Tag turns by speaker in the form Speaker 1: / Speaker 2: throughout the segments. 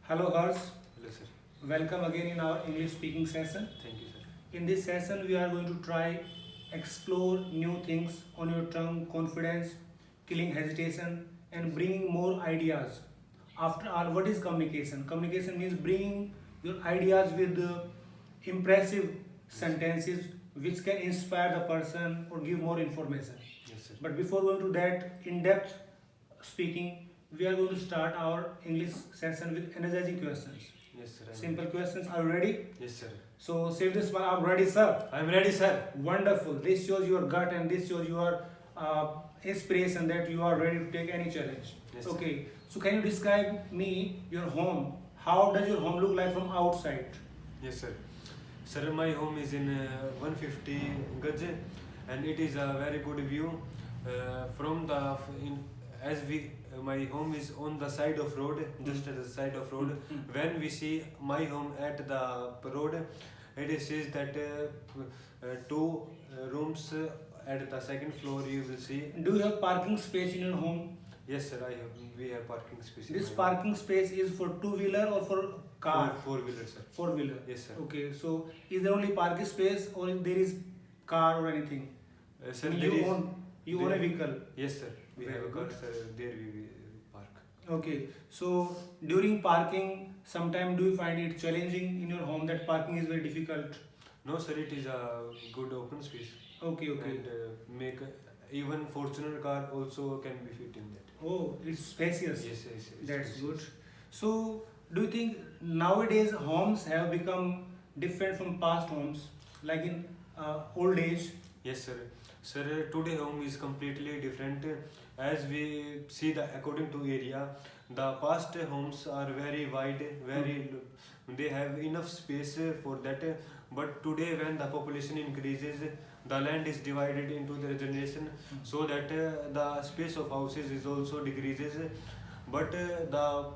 Speaker 1: Hello, Hers.
Speaker 2: Hello, sir.
Speaker 1: Welcome again in our English speaking session.
Speaker 2: Thank you, sir.
Speaker 1: In this session, we are going to try explore new things on your tongue, confidence, killing hesitation, and bringing more ideas. After all, what is communication? Communication means bringing your ideas with impressive sentences which can inspire the person or give more information.
Speaker 2: Yes, sir.
Speaker 1: But before going to that in-depth speaking, we are going to start our English session with energizing questions.
Speaker 2: Yes, sir.
Speaker 1: Simple questions. Are you ready?
Speaker 2: Yes, sir.
Speaker 1: So save this one. I'm ready, sir.
Speaker 2: I'm ready, sir.
Speaker 1: Wonderful. This shows your gut and this shows your inspiration that you are ready to take any challenge.
Speaker 2: Yes, sir.
Speaker 1: Okay. So can you describe me your home? How does your home look like from outside?
Speaker 2: Yes, sir. Sir, my home is in 150 Gaj, and it is a very good view from the as we my home is on the side of road, just at the side of road. When we see my home at the road, it says that two rooms at the second floor you will see.
Speaker 1: Do you have parking space in your home?
Speaker 2: Yes, sir. We have parking space. in
Speaker 1: This
Speaker 2: my home.
Speaker 1: parking space is for two-wheeler or for car?
Speaker 2: Four-wheeler, sir.
Speaker 1: Four-wheeler.
Speaker 2: Yes, sir.
Speaker 1: Okay. So is there only parking space or there is car or anything?
Speaker 2: Sir,
Speaker 1: you
Speaker 2: there is.
Speaker 1: own a vehicle.
Speaker 2: Yes, sir. We
Speaker 1: Very
Speaker 2: have a car,
Speaker 1: good.
Speaker 2: sir. There we park.
Speaker 1: Okay, so during parking, sometime do you find it challenging in your home that parking is very difficult?
Speaker 2: No, sir. It is a good open space.
Speaker 1: Okay, okay.
Speaker 2: And make even Fortuner car also can be fit in that.
Speaker 1: Oh, it's spacious.
Speaker 2: Yes, yes. yes,
Speaker 1: That's
Speaker 2: yes,
Speaker 1: good.
Speaker 2: yes.
Speaker 1: So, do you think nowadays homes have become different from past homes? Like in old age?
Speaker 2: Yes, sir. Sir, today home is completely different. As we see the according to area, the past homes are very wide, very they have enough space for that. But today, when the population increases, the land is divided into the generation, so that the space of houses is also decreases. But the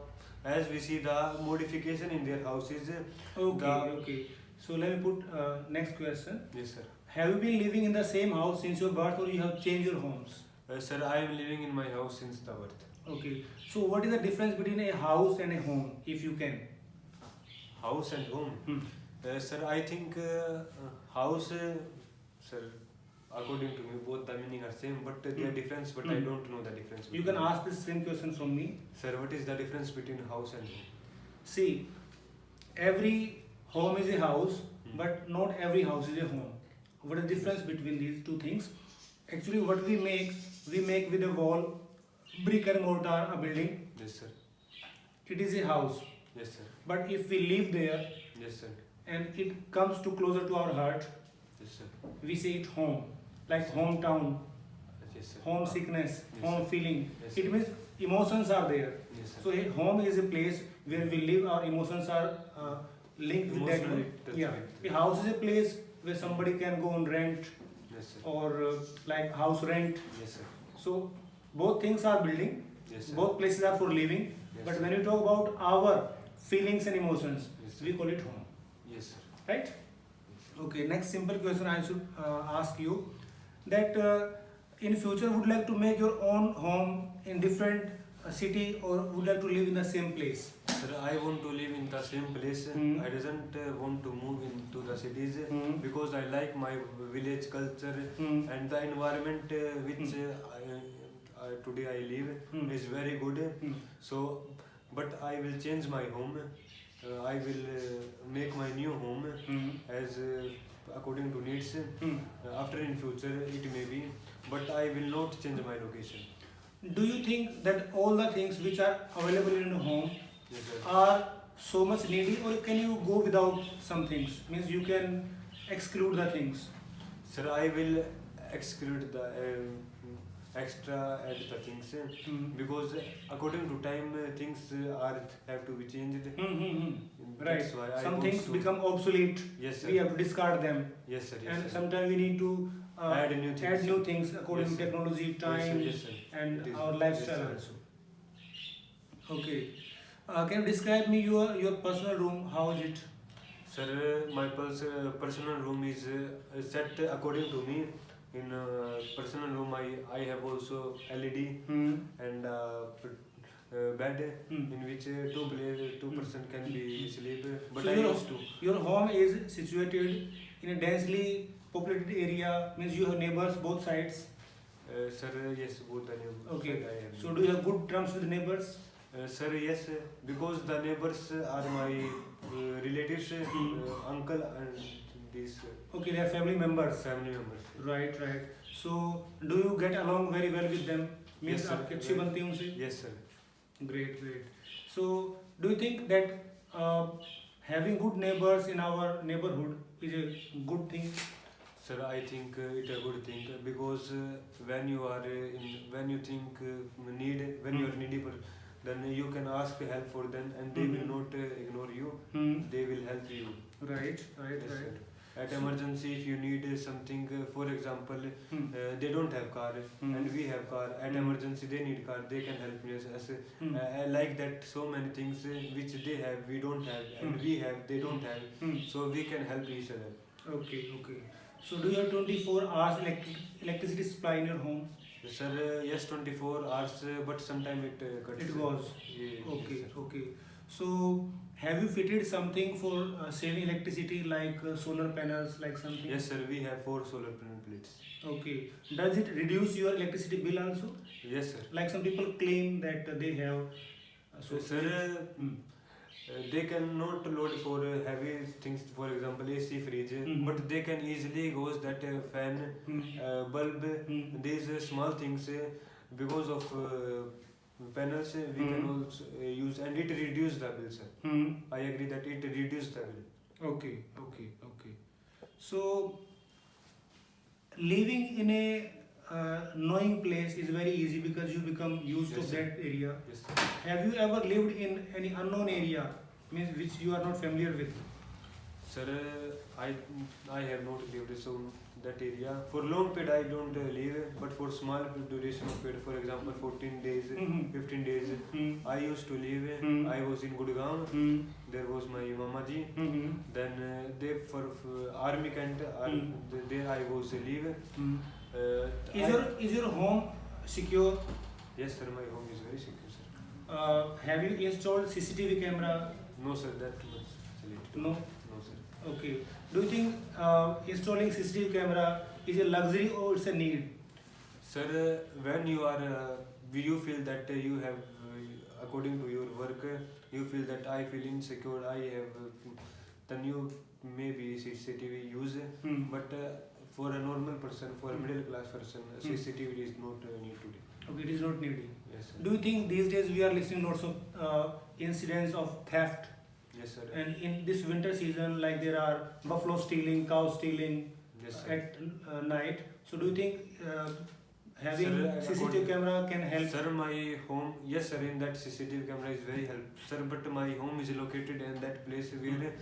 Speaker 2: as we see the modification in their houses,
Speaker 1: Okay,
Speaker 2: the
Speaker 1: okay. So, let me put next question.
Speaker 2: yes, sir.
Speaker 1: Have you been living in the same house since your birth or you have changed your homes?
Speaker 2: Sir, I am living in my house since the birth.
Speaker 1: Okay. So, what is the difference between a house and a home, if you can?
Speaker 2: House and home.
Speaker 1: Hmm.
Speaker 2: Sir, I think house, sir, according to me, both the meaning are same, but they are different. But I don't know the difference.
Speaker 1: You
Speaker 2: between
Speaker 1: can ask the same question from me.
Speaker 2: Sir, what is the difference between house and home?
Speaker 1: See, every home is a house, but not every house is a home. What is the difference between these two things? Actually, what we make with a wall, brick and mortar, a building.
Speaker 2: Yes, sir.
Speaker 1: It is a house.
Speaker 2: Yes, sir.
Speaker 1: But if we live there
Speaker 2: Yes, sir.
Speaker 1: and it comes to closer to our heart,
Speaker 2: Yes, sir.
Speaker 1: we say it home, like hometown,
Speaker 2: Yes, sir.
Speaker 1: homesickness,
Speaker 2: Yes.
Speaker 1: home feeling.
Speaker 2: Yes,
Speaker 1: It
Speaker 2: sir.
Speaker 1: means emotions are there.
Speaker 2: Yes, sir.
Speaker 1: So a home is a place where we live. Our emotions are linked with that
Speaker 2: Emotionally
Speaker 1: one.
Speaker 2: touched
Speaker 1: Yeah.
Speaker 2: with-
Speaker 1: A house is a place where somebody can go on rent
Speaker 2: Yes, sir.
Speaker 1: or like house rent.
Speaker 2: Yes, sir.
Speaker 1: So both things are building.
Speaker 2: Yes, sir.
Speaker 1: Both places are for living.
Speaker 2: Yes,
Speaker 1: But
Speaker 2: sir.
Speaker 1: when you talk about our feelings and emotions,
Speaker 2: Yes, sir.
Speaker 1: we call it home.
Speaker 2: Yes, sir.
Speaker 1: Right? Okay. Next simple question I should ask you that in future would like to make your own home in different city or would like to live in the same place?
Speaker 2: Sir, I want to live in the same place.
Speaker 1: Hmm.
Speaker 2: I doesn't want to move into the cities
Speaker 1: Hmm.
Speaker 2: because I like my village culture
Speaker 1: Hmm.
Speaker 2: and the environment which today I live
Speaker 1: Hmm.
Speaker 2: is very good.
Speaker 1: Hmm.
Speaker 2: So, but I will change my home. I will make my new home
Speaker 1: Hmm.
Speaker 2: as according to needs.
Speaker 1: Hmm.
Speaker 2: After in future it may be, but I will not change my location.
Speaker 1: Do you think that all the things which are available in your home
Speaker 2: Yes, sir.
Speaker 1: are so much needy or can you go without some things? Means you can exclude the things.
Speaker 2: Sir, I will exclude the extra add the things
Speaker 1: Hmm.
Speaker 2: because according to time things are have to be changed.
Speaker 1: Right.
Speaker 2: That's why I
Speaker 1: Some
Speaker 2: want
Speaker 1: things
Speaker 2: to-
Speaker 1: become obsolete.
Speaker 2: Yes, sir.
Speaker 1: We have to discard them.
Speaker 2: Yes, sir. Yes,
Speaker 1: And
Speaker 2: sir.
Speaker 1: sometimes we need to
Speaker 2: Add new things.
Speaker 1: add new things according
Speaker 2: Yes,
Speaker 1: to
Speaker 2: sir.
Speaker 1: technology,
Speaker 2: Yes, sir.
Speaker 1: time,
Speaker 2: Yes, sir.
Speaker 1: and
Speaker 2: It is.
Speaker 1: our
Speaker 2: Yes,
Speaker 1: lifestyle
Speaker 2: sir.
Speaker 1: also. Okay. Can you describe me your personal room? How is it?
Speaker 2: Sir, my personal room is set according to me. In personal room, I have also LED
Speaker 1: Hmm.
Speaker 2: and bed
Speaker 1: Hmm.
Speaker 2: in which two person can be sleep. But
Speaker 1: So
Speaker 2: I used to.
Speaker 1: your home is situated in a densely populated area, means you have neighbors both sides.
Speaker 2: Sir, yes, both the neighbors.
Speaker 1: Okay.
Speaker 2: I have.
Speaker 1: So do you have good terms with neighbors?
Speaker 2: Sir, yes, because the neighbors are my relatives, uncle and these
Speaker 1: Okay, they are family members.
Speaker 2: family members.
Speaker 1: Right, right. So do you get along very well with them? Means
Speaker 2: Yes, sir.
Speaker 1: आपकी अच्छी बनती है उनसे?
Speaker 2: Yes, sir.
Speaker 1: Great, great. So do you think that having good neighbors in our neighborhood is a good thing?
Speaker 2: Sir, I think it's a good thing because when you are when you think when you are needy, then you can ask help for them and they will not ignore you.
Speaker 1: Hmm.
Speaker 2: They will help you.
Speaker 1: Right, right,
Speaker 2: Yes,
Speaker 1: right.
Speaker 2: sir. At emergency, if you need something, for example,
Speaker 1: Hmm.
Speaker 2: they don't have car
Speaker 1: Hmm.
Speaker 2: and we have car. At
Speaker 1: Hmm.
Speaker 2: emergency, they need car. They can help me.
Speaker 1: Hmm.
Speaker 2: Like that, so many things which they have, we don't have, and
Speaker 1: Hmm.
Speaker 2: we have, they don't have.
Speaker 1: Hmm.
Speaker 2: So we can help each other.
Speaker 1: Okay, okay. So do you have 24 hours electricity supply in your home?
Speaker 2: Sir, yes, 24 hours, but sometimes it cuts.
Speaker 1: It goes.
Speaker 2: Yeah,
Speaker 1: Okay,
Speaker 2: yes, sir.
Speaker 1: okay. So have you fitted something for saving electricity like solar panels, like something?
Speaker 2: Yes, sir, we have 4 solar panel plates.
Speaker 1: Okay. Does it reduce your electricity bill also?
Speaker 2: Yes, sir.
Speaker 1: Like some people claim that they have.
Speaker 2: So, sir,
Speaker 1: Hmm.
Speaker 2: they cannot load for heavy things, for example, AC, fridge,
Speaker 1: Mhm.
Speaker 2: but they can easily goes that fan,
Speaker 1: Hmm.
Speaker 2: bulb,
Speaker 1: Hmm.
Speaker 2: these small things because of panels we can
Speaker 1: Mhm.
Speaker 2: also use and it reduce the bill, sir.
Speaker 1: Hmm.
Speaker 2: I agree that it reduce the bill.
Speaker 1: Okay, okay, okay. So living in a knowing place is very easy because you become used
Speaker 2: Yes,
Speaker 1: to
Speaker 2: sir.
Speaker 1: that area.
Speaker 2: Yes, sir.
Speaker 1: Have you ever lived in any unknown area, means which you are not familiar with?
Speaker 2: Sir, I have not lived so that area. For long period I don't live, but for small duration of period, for example 14 days,
Speaker 1: Mhm.
Speaker 2: 15 days,
Speaker 1: Hmm.
Speaker 2: I used to live.
Speaker 1: Hmm.
Speaker 2: I was in Gurgaon.
Speaker 1: Hmm.
Speaker 2: There was my mama ji.
Speaker 1: Hmm.
Speaker 2: Then they for army camp. There I was live.
Speaker 1: Hmm.
Speaker 2: I-
Speaker 1: Is your home secure?
Speaker 2: Yes, sir. My home is very secure, sir.
Speaker 1: Have you installed CCTV camera?
Speaker 2: No, sir. That much select.
Speaker 1: No.
Speaker 2: No, sir.
Speaker 1: Okay. Do you think installing CCTV camera is a luxury or it's a need?
Speaker 2: Sir, when you are, you feel that you have, according to your work, you feel that I feel insecure. I have, then you maybe CCTV use.
Speaker 1: Hmm.
Speaker 2: But for a normal person, for a middle class person, CCTV is not need today.
Speaker 1: Okay, it is not needed.
Speaker 2: Yes, sir.
Speaker 1: Do you think these days we are listening lots of incidents of theft,
Speaker 2: Yes, sir.
Speaker 1: and in this winter season, like there are buffalo stealing, cow stealing
Speaker 2: Yes, sir.
Speaker 1: at night. So do you think having
Speaker 2: Sir,
Speaker 1: CCTV
Speaker 2: according-
Speaker 1: camera can help?
Speaker 2: Sir, my home, yes, sir, in that CCTV camera is very help. Sir, but my home is located in that place where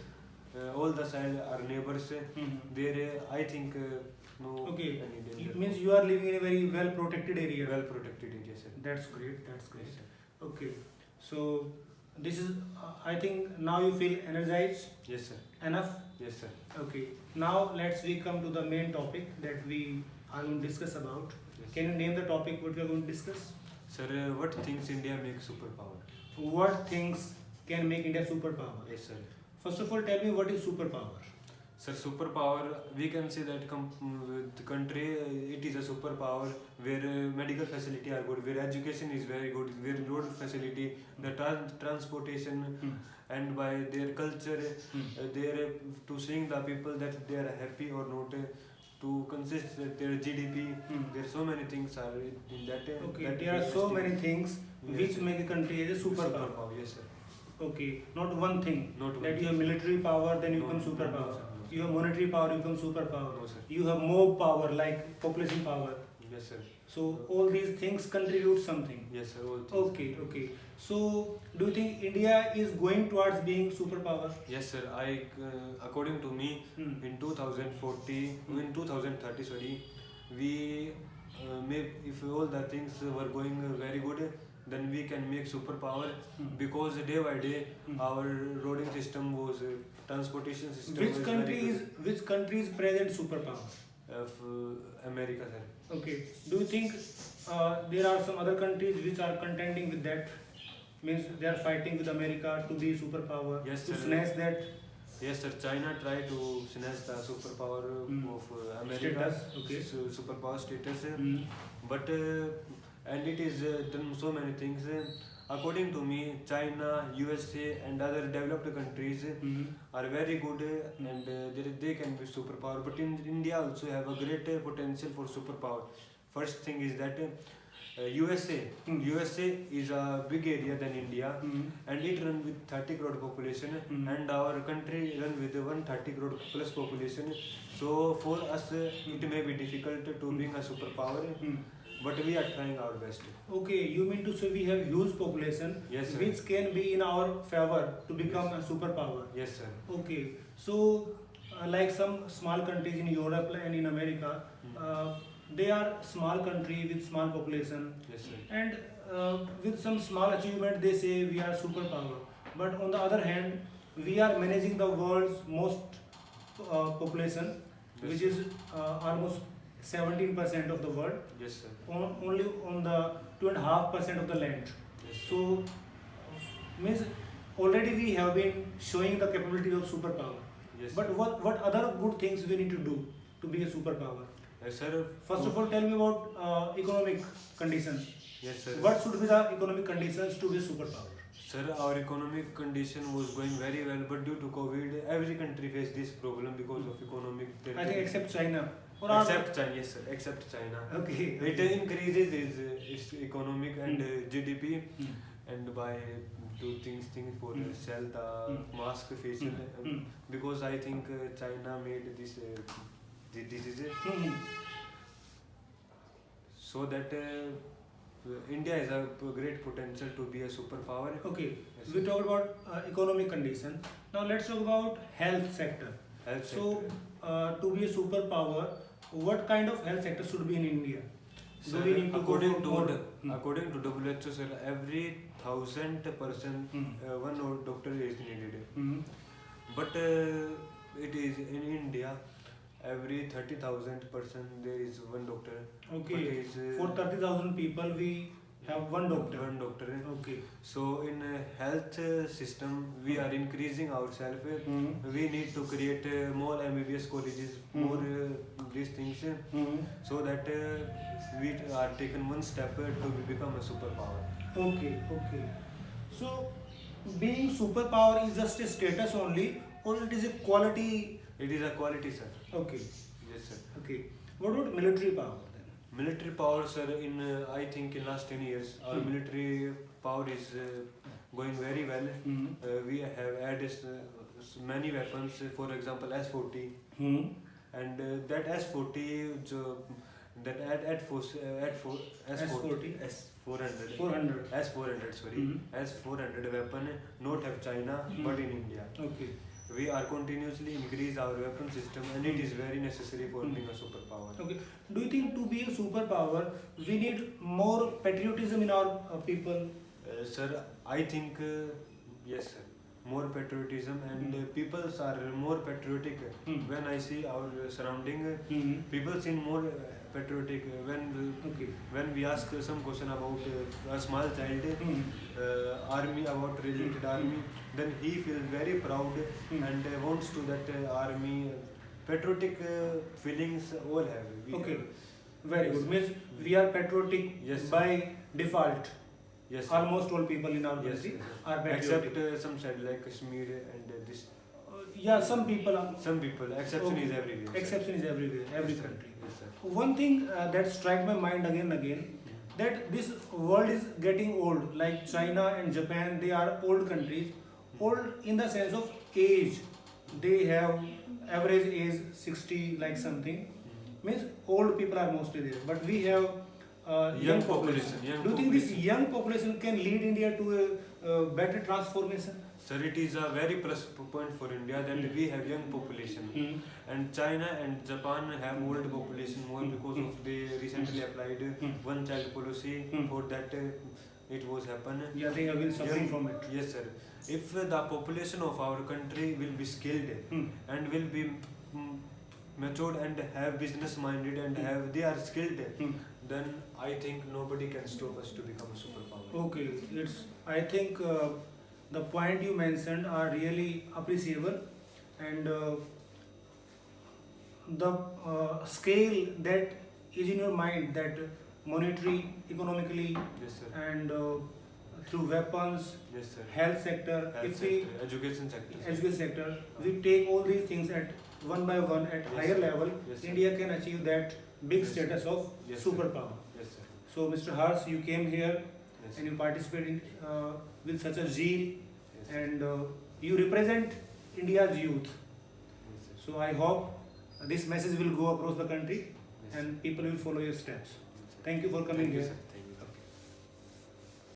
Speaker 2: all the side are neighbors.
Speaker 1: Mhm.
Speaker 2: There, I think, no
Speaker 1: Okay,
Speaker 2: any
Speaker 1: it
Speaker 2: danger.
Speaker 1: means you are living in a very well protected area.
Speaker 2: Well protected area, sir.
Speaker 1: That's great. That's great.
Speaker 2: Yes, sir.
Speaker 1: Okay, so this is. I think now you feel energized
Speaker 2: Yes, sir.
Speaker 1: enough.
Speaker 2: Yes, sir.
Speaker 1: Okay. Now we come to the main topic that we are going to discuss about.
Speaker 2: Yes.
Speaker 1: Can you name the topic what we are going to discuss?
Speaker 2: Sir, what things India make superpower?
Speaker 1: What things can make India superpower?
Speaker 2: Yes, sir.
Speaker 1: First of all, tell me what is superpower.
Speaker 2: Sir, superpower, we can say that the country, it is a superpower where medical facility are good, where education is very good, where road facility, the transportation, and by their culture, they are to seeing the people that they are happy or not, to consist their GDP. There are so many things are in that.
Speaker 1: Okay,
Speaker 2: that
Speaker 1: there are so
Speaker 2: festival.
Speaker 1: many things
Speaker 2: Yes,
Speaker 1: which
Speaker 2: sir.
Speaker 1: make a country as a superpower.
Speaker 2: Yes, sir.
Speaker 1: Okay, not one thing.
Speaker 2: Not one
Speaker 1: That you
Speaker 2: thing.
Speaker 1: have military power, then you
Speaker 2: No,
Speaker 1: become
Speaker 2: no,
Speaker 1: superpower.
Speaker 2: no, sir, no, sir.
Speaker 1: You have monetary power, you become superpower.
Speaker 2: No, sir.
Speaker 1: You have mob power, like population power.
Speaker 2: Yes, sir.
Speaker 1: So all these things contribute something.
Speaker 2: Yes, sir. All things.
Speaker 1: Okay, okay. So do you think India is going towards being superpower?
Speaker 2: Yes, sir. According to me,
Speaker 1: Hmm.
Speaker 2: in 2040, in 2030, sorry, we may, if all the things were going very good, then we can make superpower. Because day by day, our roading system was, transportation system.
Speaker 1: Which
Speaker 2: was
Speaker 1: country
Speaker 2: very
Speaker 1: is present superpower?
Speaker 2: good. Of America, sir.
Speaker 1: Okay. Do you think there are some other countries which are contending with that? Means they are fighting with America to be superpower,
Speaker 2: Yes,
Speaker 1: to
Speaker 2: sir.
Speaker 1: snatch that
Speaker 2: Yes, sir. China tried to snatch the superpower of America,
Speaker 1: status. Okay.
Speaker 2: superpower status,
Speaker 1: Mm.
Speaker 2: but and it is done so many things. According to me, China, USA, and other developed countries
Speaker 1: Mm.
Speaker 2: are very good and they can be superpower. But in India also have a great potential for superpower. First thing is that USA.
Speaker 1: Mm.
Speaker 2: USA is a big area than India,
Speaker 1: Mm.
Speaker 2: and it run with 30 crore population,
Speaker 1: Mm.
Speaker 2: and our country run with 130 crore plus population. So for us, it may be difficult to bring a superpower,
Speaker 1: Mm.
Speaker 2: but we are trying our best.
Speaker 1: Okay, you mean to say we have huge population,
Speaker 2: Yes, sir.
Speaker 1: which can be in our favor to become a superpower.
Speaker 2: Yes, sir.
Speaker 1: Okay, so like some small countries in Europe and in America, they are small country with small population,
Speaker 2: Yes, sir.
Speaker 1: and with some small achievement they say we are superpower. But on the other hand, we are managing the world's most population,
Speaker 2: Yes,
Speaker 1: which
Speaker 2: sir.
Speaker 1: is almost 17% of the world,
Speaker 2: Yes, sir.
Speaker 1: only on the 2.5% of the land.
Speaker 2: Yes, sir.
Speaker 1: So means already we have been showing the capability of superpower.
Speaker 2: Yes,
Speaker 1: But
Speaker 2: sir.
Speaker 1: what other good things we need to do to be a superpower?
Speaker 2: Sir.
Speaker 1: First of all, tell me about economic conditions.
Speaker 2: Yes, sir.
Speaker 1: What should be the economic conditions to be a superpower?
Speaker 2: Sir, our economic condition was going very well, but due to COVID, every country faced this problem because of economic.
Speaker 1: I think except China. Or
Speaker 2: Except China, yes, sir. Except China.
Speaker 1: Okay.
Speaker 2: It increases its economic and GDP,
Speaker 1: Mm.
Speaker 2: and by do things for
Speaker 1: Mm.
Speaker 2: sell the mask facial,
Speaker 1: Mm.
Speaker 2: because I think China made this disease
Speaker 1: Hmm.
Speaker 2: so that India has a great potential to be a superpower.
Speaker 1: Okay.
Speaker 2: Yes,
Speaker 1: We
Speaker 2: sir.
Speaker 1: talked about economic condition. Now let's talk about health sector.
Speaker 2: Health
Speaker 1: So
Speaker 2: sector.
Speaker 1: to be a superpower, what kind of health sector should be in India?
Speaker 2: Sir,
Speaker 1: Do we need to go
Speaker 2: according
Speaker 1: for
Speaker 2: to
Speaker 1: more?
Speaker 2: according to WHO, sir, every 1,000 person,
Speaker 1: Hmm.
Speaker 2: one doctor is needed.
Speaker 1: Hmm.
Speaker 2: But it is in India, every 30,000 person there is one doctor.
Speaker 1: Okay.
Speaker 2: But is,
Speaker 1: For 30,000 people, we have one doctor.
Speaker 2: One doctor.
Speaker 1: Okay.
Speaker 2: So in health system, we are increasing ourselves.
Speaker 1: Hmm.
Speaker 2: We need to create more MBBS colleges, more these things,
Speaker 1: Hmm.
Speaker 2: so that we are taken one step to become a superpower.
Speaker 1: Okay. Okay. So being superpower is just a status only, or it is a quality?
Speaker 2: It is a quality, sir.
Speaker 1: Okay.
Speaker 2: Yes, sir.
Speaker 1: Okay. What about military power then?
Speaker 2: Military power, sir, in I think in last 10 years, our
Speaker 1: Hmm.
Speaker 2: military power is going very well.
Speaker 1: Hmm.
Speaker 2: We have added many weapons, for example, S40,
Speaker 1: Hmm.
Speaker 2: and that S40, that
Speaker 1: S40.
Speaker 2: S400,
Speaker 1: 400.
Speaker 2: S400, sorry,
Speaker 1: Hmm.
Speaker 2: S400 weapon not have China,
Speaker 1: Hmm.
Speaker 2: but in India.
Speaker 1: Okay.
Speaker 2: We are continuously increase our weapon system, and it is very necessary for being a superpower.
Speaker 1: Okay. Do you think to be a superpower, we need more patriotism in our people?
Speaker 2: Sir, I think yes, sir. More patriotism, and peoples are more patriotic.
Speaker 1: Hmm.
Speaker 2: When I see our surrounding,
Speaker 1: Hmm.
Speaker 2: people seem more patriotic.
Speaker 1: Okay.
Speaker 2: When we ask some question about a small child,
Speaker 1: Hmm.
Speaker 2: army, about related army, then he feels very proud
Speaker 1: Hmm.
Speaker 2: and wants to that army. Patriotic feelings all have. We
Speaker 1: Okay.
Speaker 2: have.
Speaker 1: Very good. Means we are patriotic
Speaker 2: Yes, sir.
Speaker 1: by default.
Speaker 2: Yes, sir.
Speaker 1: Almost all people in our
Speaker 2: Yes,
Speaker 1: country
Speaker 2: sir.
Speaker 1: are patriotic.
Speaker 2: Except some side like Kashmir and this.
Speaker 1: Yeah, some people are.
Speaker 2: Some people. Exception
Speaker 1: Okay.
Speaker 2: is everywhere. sir.
Speaker 1: Exception is everywhere, every
Speaker 2: Yes, sir.
Speaker 1: country.
Speaker 2: Yes, sir.
Speaker 1: One thing that struck my mind again and again, that this world is getting old. Like China and Japan, they are old countries. Old in the sense of age. They have average age 60 like something. Means old people are mostly there. But we have young population.
Speaker 2: young
Speaker 1: Do you think this
Speaker 2: population.
Speaker 1: young population can lead India to a better transformation?
Speaker 2: Sir, it is a very plus point for India that we have young population. And China and Japan have old population more because of they recently applied one child policy. For that it was happen.
Speaker 1: Yeah, they have been suffering
Speaker 2: Young-
Speaker 1: from it.
Speaker 2: Yes, sir. If the population of our country will be skilled and will be matured and have business minded and have they are skilled, then I think nobody can stop us to become a superpower.
Speaker 1: Okay, I think the point you mentioned are really appreciable, and the scale that is in your mind, that monetary, economically,
Speaker 2: Yes, sir.
Speaker 1: and through weapons,
Speaker 2: Yes, sir.
Speaker 1: health sector,
Speaker 2: Health
Speaker 1: if
Speaker 2: sector,
Speaker 1: we
Speaker 2: education sector. sir.
Speaker 1: education sector, we take all these things at one by one at
Speaker 2: Yes,
Speaker 1: higher
Speaker 2: sir.
Speaker 1: level,
Speaker 2: Yes, sir.
Speaker 1: India can achieve that big
Speaker 2: Yes, sir.
Speaker 1: status of
Speaker 2: Yes, sir.
Speaker 1: superpower.
Speaker 2: Yes, sir.
Speaker 1: So, Mr. Hars, you came here
Speaker 2: Yes,
Speaker 1: and you participated with such a zeal,
Speaker 2: yes, sir.
Speaker 1: and you represent India's youth.
Speaker 2: Yes, sir.
Speaker 1: So I hope this message will go across the country
Speaker 2: Yes, sir.
Speaker 1: and people will follow your steps. Thank you for coming
Speaker 2: Thank you,
Speaker 1: here.
Speaker 2: sir.